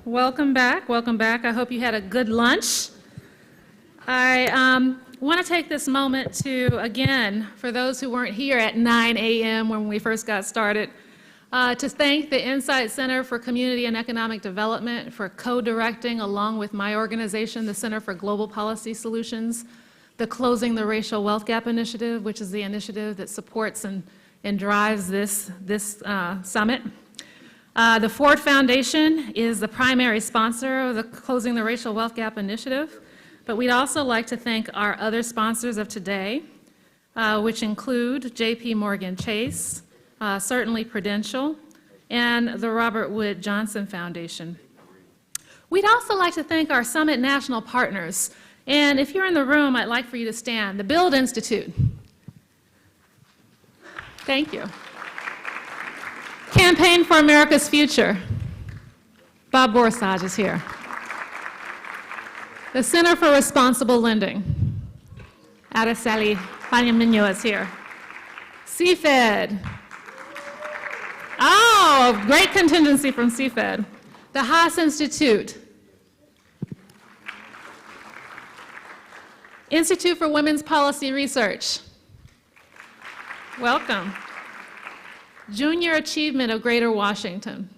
Welcome back. Welcome back. I hope you had a good lunch. I want to take this moment to, again, for those who weren't here at 9 a.m. when we first got started, to thank the Insight Center for Community and Economic Development for co-directing, along with my organization, the Center for Global Policy Solutions, the Closing the Racial Wealth Gap Initiative, which is the initiative that supports and drives this summit. The Ford Foundation is the primary sponsor of the Closing the Racial Wealth Gap Initiative, but we'd also like to thank our other sponsors of today, which include J.P. Morgan Chase, certainly Prudential, and the Robert Wood Johnson Foundation. We'd also like to thank our Summit National partners, and if you're in the room, I'd like for you to stand. The Build Institute. Thank you. Campaign for America's Future. Bob Borsage is here. The Center for Responsible Lending. Araceli Pañamino is here. CFED. Oh, great contingency from CFED. The Haas Institute. Institute for Women's Policy Research. Welcome. Junior Achievement of Greater Washington.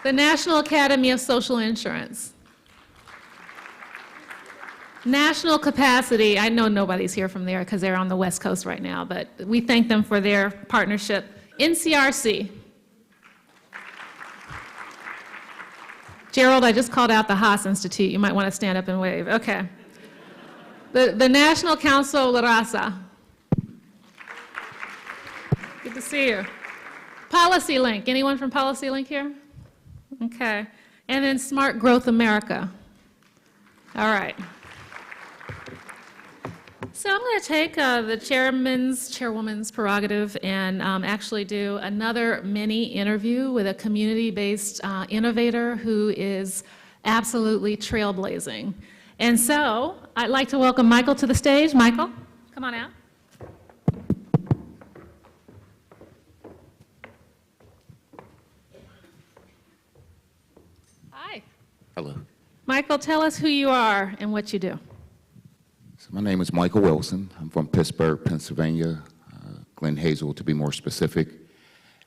The National Academy of Social Insurance. National Capacity, I know nobody's here from there because they're on the West Coast right now, but we thank them for their partnership. NCRC. Gerald, I just called out the Haas Institute. You might want to stand up and wave. Okay. The National Council La Raza. Good to see you. Policy Link. Anyone from Policy Link here? Okay. And then Smart Growth America. All right. So I'm going to take the chairwoman's prerogative and actually do another mini interview with a community-based innovator who is absolutely trailblazing. And so I'd like to welcome Michael to the stage. Michael, come on out. Hi. Hello. Michael, tell us who you are and what you do. So my name is Michael Wilson. I'm from Pittsburgh, Pennsylvania, Glen Hazel to be more specific.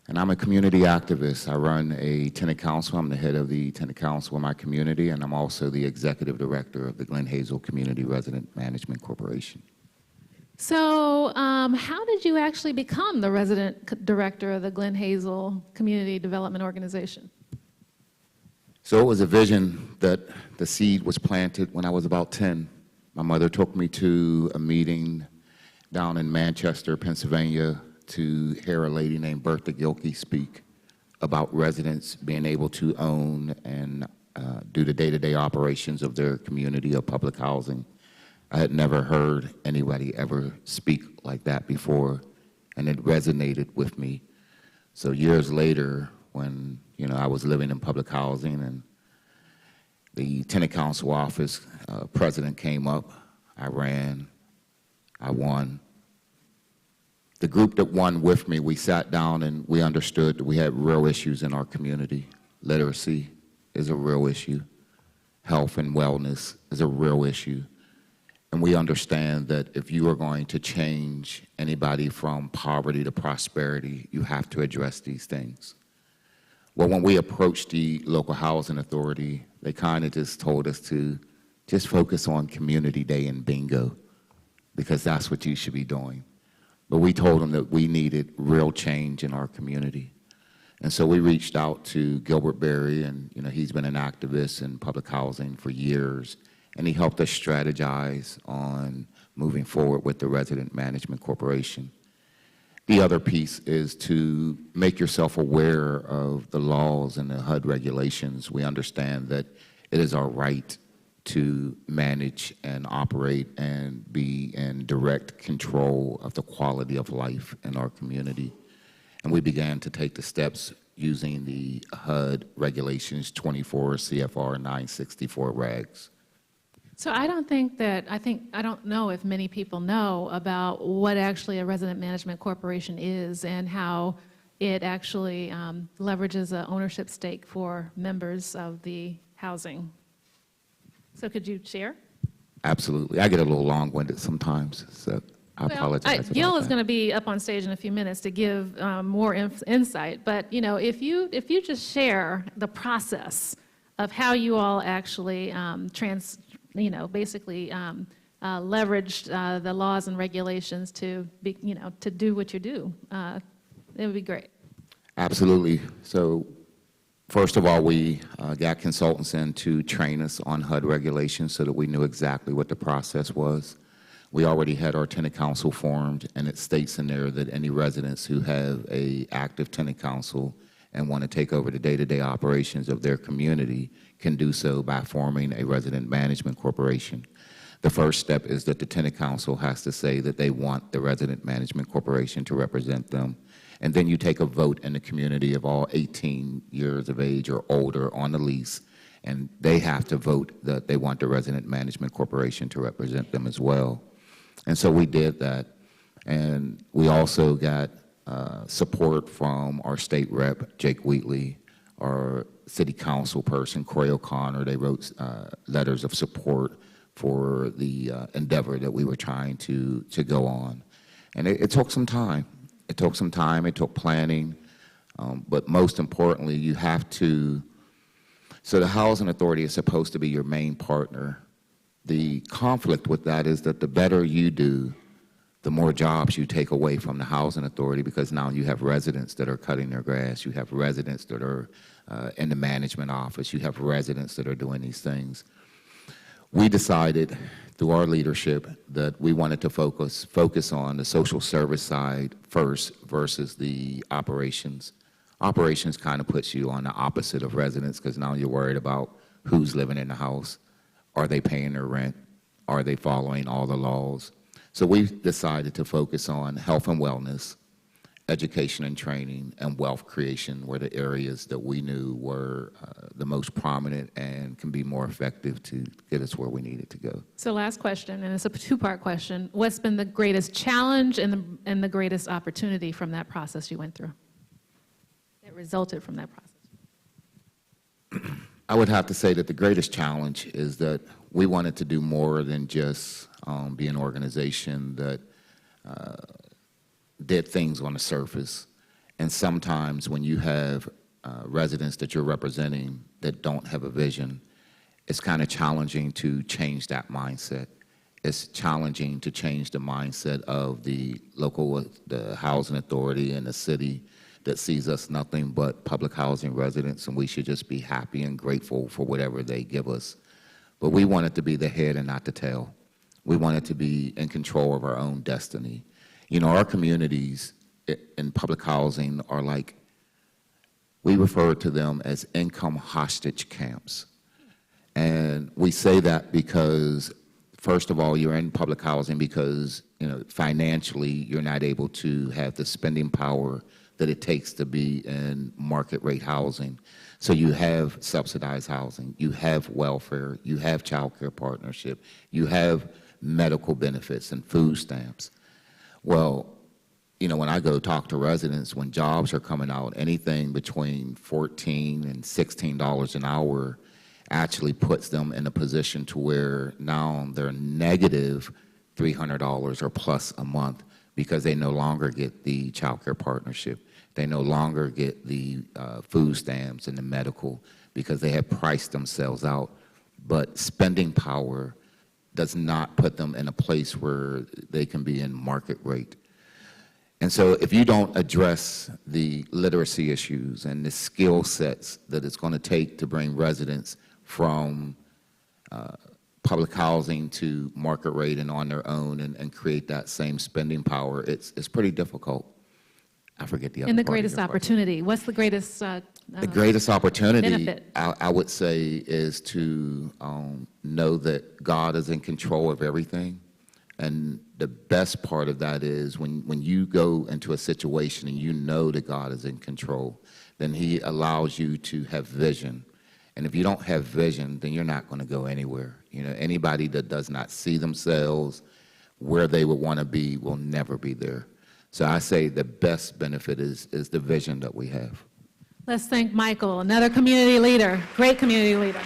And I'm a community activist. I run a tenant council. I'm the head of the tenant council in my community, and I'm also the executive director of the Glen Hazel Community Resident Management Corporation. So how did you actually become the resident director of the Glen Hazel Community Development Organization? So it was a vision that the seed was planted when I was about 10. My mother took me to a meeting down in Manchester, Pennsylvania, to hear a lady named Bertha Gilkey speak about residents being able to own and do the day-to-day operations of their community of public housing. I had never heard anybody ever speak like that before, and it resonated with me. So years later, when I was living in public housing and the tenant council office president came up, I ran, I won. The group that won with me, we sat down and we understood that we had real issues in our community. Literacy is a real issue. Health and wellness is a real issue. And we understand that if you are going to change anybody from poverty to prosperity, you have to address these things. Well, when we approached the local housing authority, they kind of just told us to just focus on community day and bingo, because that's what you should be doing. But we told them that we needed real change in our community. And so we reached out to Gilbert Berry, and he's been an activist in public housing for years, and he helped us strategize on moving forward with the Resident Management Corporation. The other piece is to make yourself aware of the laws and the HUD regulations. We understand that it is our right to manage and operate and be in direct control of the quality of life in our community. And we began to take the steps using the HUD regulations 24 CFR 964 regs. So I don't know if many people know about what actually a resident management corporation is and how it actually leverages an ownership stake for members of the housing. So could you share? Absolutely. I get a little long-winded sometimes, so I apologize. Gil about is that. going to be up on stage in a few minutes to give more insight, but if you just share the process of how you all actually basically leveraged the laws and regulations to to do what you do, it would be great. Absolutely. So first of all, we got consultants in to train us on HUD regulations so that we knew exactly what the process was. We already had our tenant council formed, and it states in there that any residents who have a active tenant council and want to take over the day-to-day operations of their community can do so by forming a resident management corporation. The first step is that the tenant council has to say that they want the resident management corporation to represent them. And then you take a vote in the community of all 18 years of age or older on the lease, and they have to vote that they want the resident management corporation to represent them as well. And so we did that. And we also got support from our state rep, Jake Wheatley, our city council person, Corey O'Connor. They wrote letters of support for the endeavor that we were trying to go on. And it took some time. It took some time, it took planning, but most importantly, you have to, so the housing authority is supposed to be your main partner. The conflict with that is that the better you do, the more jobs you take away from the housing authority, because now you have residents that are cutting their grass, you have residents that are in the management office, you have residents that are doing these things. We decided through our leadership that we wanted to focus on the social service side first versus the operations. Operations kind of puts you on the opposite of residents because now you're worried about who's living in the house. Are they paying their rent? Are they following all the laws? So we decided to focus on health and wellness, education and training, and wealth creation were the areas that we knew were the most prominent and can be more effective to get us where we needed to go. So last question, and it's a two-part question. What's been the greatest challenge and the greatest opportunity from that process you went through that resulted from that process? I would have to say that the greatest challenge is that we wanted to do more than just be an organization that did things on the surface. And sometimes when you have residents that you're representing that don't have a vision, it's kind of challenging to change that mindset. It's challenging to change the mindset of the housing authority and the city that sees us nothing but public housing residents, and we should just be happy and grateful for whatever they give us. But we wanted to be the head and not the tail. We wanted to be in control of our own destiny. You know, our communities in public housing are like, we refer to them as income hostage camps. And we say that because, first of all, you're in public housing because, financially, you're not able to have the spending power that it takes to be in market rate housing. So you have subsidized housing, you have welfare, you have child care partnership, you have medical benefits and food stamps. Well, when I go talk to residents, when jobs are coming out, anything between $14 and $16 an hour actually puts them in a position to where now they're negative $300 or plus a month because they no longer get the child care partnership. They no longer get the food stamps and the medical because they have priced themselves out. But spending power does not put them in a place where they can be in market rate. And so if you don't address the literacy issues and the skill sets that it's going to take to bring residents from public housing to market rate and on their own and create that same spending power, it's pretty difficult. I forget the other part. And the greatest opportunity. What's the greatest the greatest opportunity, benefit? I would say, is to know that God is in control of everything. And the best part of that is when you go into a situation and you know that God is in control, then he allows you to have vision. And if you don't have vision, then you're not going to go anywhere. Anybody that does not see themselves where they would want to be will never be there. So I say the best benefit is the vision that we have. Let's thank Michael, another community leader, great community leader.